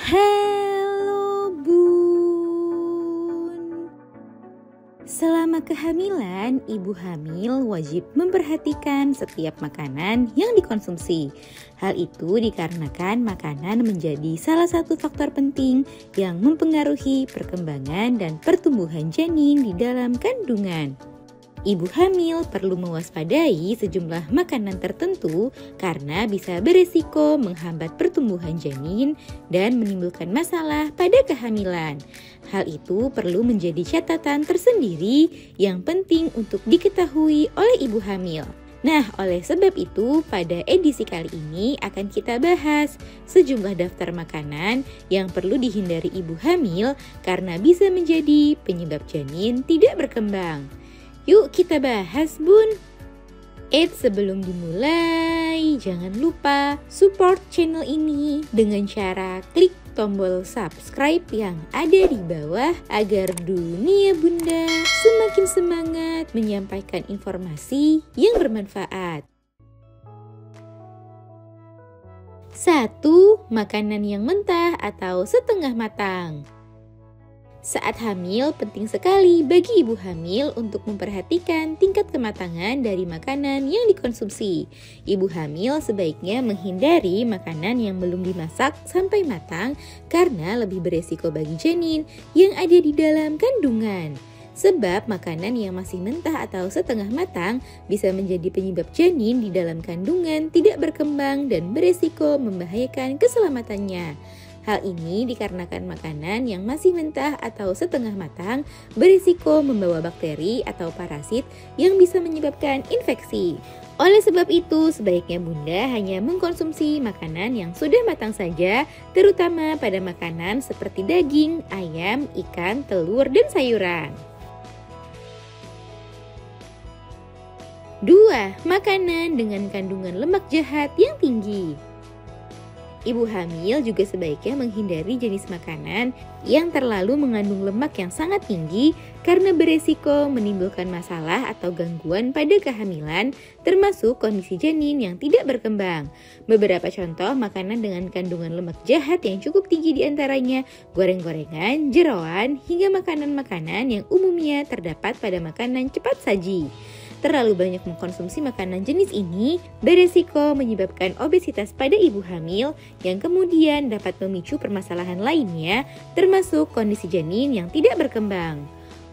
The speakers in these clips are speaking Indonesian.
Halo Bun. Selama kehamilan, ibu hamil wajib memperhatikan setiap makanan yang dikonsumsi. Hal itu dikarenakan makanan menjadi salah satu faktor penting yang mempengaruhi perkembangan dan pertumbuhan janin di dalam kandungan. Ibu hamil perlu mewaspadai sejumlah makanan tertentu karena bisa beresiko menghambat pertumbuhan janin dan menimbulkan masalah pada kehamilan. Hal itu perlu menjadi catatan tersendiri yang penting untuk diketahui oleh ibu hamil. Nah, oleh sebab itu, pada edisi kali ini akan kita bahas sejumlah daftar makanan yang perlu dihindari ibu hamil karena bisa menjadi penyebab janin tidak berkembang. Yuk kita bahas Bun. Sebelum dimulai, jangan lupa support channel ini dengan cara klik tombol subscribe yang ada di bawah agar dunia Bunda semakin semangat menyampaikan informasi yang bermanfaat. 1. Makanan yang mentah atau setengah matang. Saat hamil, penting sekali bagi ibu hamil untuk memperhatikan tingkat kematangan dari makanan yang dikonsumsi. Ibu hamil sebaiknya menghindari makanan yang belum dimasak sampai matang karena lebih beresiko bagi janin yang ada di dalam kandungan. Sebab makanan yang masih mentah atau setengah matang bisa menjadi penyebab janin di dalam kandungan tidak berkembang dan beresiko membahayakan keselamatannya. Hal ini dikarenakan makanan yang masih mentah atau setengah matang berisiko membawa bakteri atau parasit yang bisa menyebabkan infeksi. Oleh sebab itu, sebaiknya Bunda hanya mengkonsumsi makanan yang sudah matang saja, terutama pada makanan seperti daging, ayam, ikan, telur, dan sayuran. 2. Makanan dengan kandungan lemak jahat yang tinggi. Ibu hamil juga sebaiknya menghindari jenis makanan yang terlalu mengandung lemak yang sangat tinggi karena beresiko menimbulkan masalah atau gangguan pada kehamilan, termasuk kondisi janin yang tidak berkembang. Beberapa contoh makanan dengan kandungan lemak jahat yang cukup tinggi diantaranya goreng-gorengan, jeroan, hingga makanan-makanan yang umumnya terdapat pada makanan cepat saji. Terlalu banyak mengkonsumsi makanan jenis ini beresiko menyebabkan obesitas pada ibu hamil yang kemudian dapat memicu permasalahan lainnya termasuk kondisi janin yang tidak berkembang.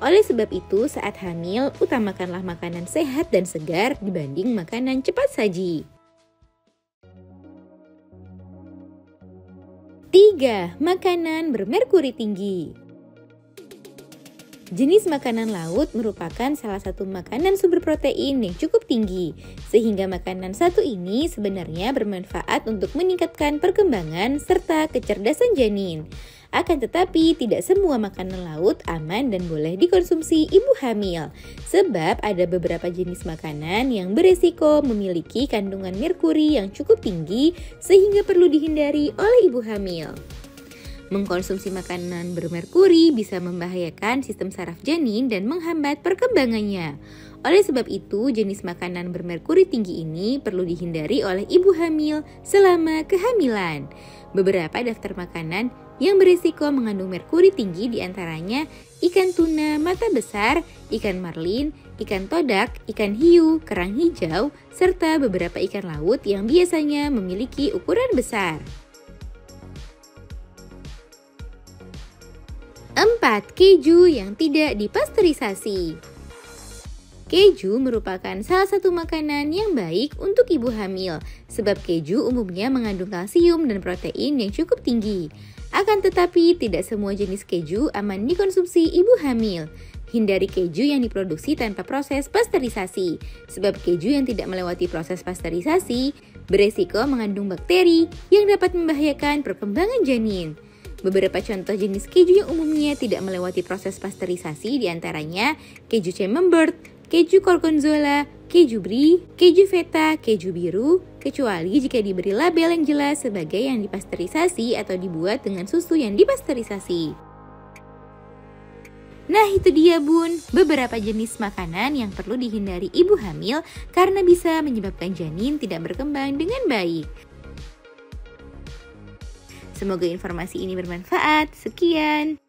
Oleh sebab itu, saat hamil, utamakanlah makanan sehat dan segar dibanding makanan cepat saji. 3. Makanan bermerkuri tinggi. Jenis makanan laut merupakan salah satu makanan sumber protein yang cukup tinggi, sehingga makanan satu ini sebenarnya bermanfaat untuk meningkatkan perkembangan serta kecerdasan janin. Akan tetapi, tidak semua makanan laut aman dan boleh dikonsumsi ibu hamil, sebab ada beberapa jenis makanan yang beresiko memiliki kandungan merkuri yang cukup tinggi, sehingga perlu dihindari oleh ibu hamil. Mengkonsumsi makanan bermerkuri bisa membahayakan sistem saraf janin dan menghambat perkembangannya. Oleh sebab itu, jenis makanan bermerkuri tinggi ini perlu dihindari oleh ibu hamil selama kehamilan. Beberapa daftar makanan yang berisiko mengandung merkuri tinggi diantaranya ikan tuna mata besar, ikan marlin, ikan todak, ikan hiu, kerang hijau, serta beberapa ikan laut yang biasanya memiliki ukuran besar. 4. Keju yang tidak dipasteurisasi. Keju merupakan salah satu makanan yang baik untuk ibu hamil, sebab keju umumnya mengandung kalsium dan protein yang cukup tinggi. Akan tetapi, tidak semua jenis keju aman dikonsumsi ibu hamil. Hindari keju yang diproduksi tanpa proses pasteurisasi, sebab keju yang tidak melewati proses pasteurisasi beresiko mengandung bakteri yang dapat membahayakan perkembangan janin. Beberapa contoh jenis keju yang umumnya tidak melewati proses pasteurisasi diantaranya keju camembert, keju gorgonzola, keju brie, keju feta, keju biru, kecuali jika diberi label yang jelas sebagai yang dipasteurisasi atau dibuat dengan susu yang dipasteurisasi. Nah itu dia Bun, beberapa jenis makanan yang perlu dihindari ibu hamil karena bisa menyebabkan janin tidak berkembang dengan baik. Semoga informasi ini bermanfaat. Sekian.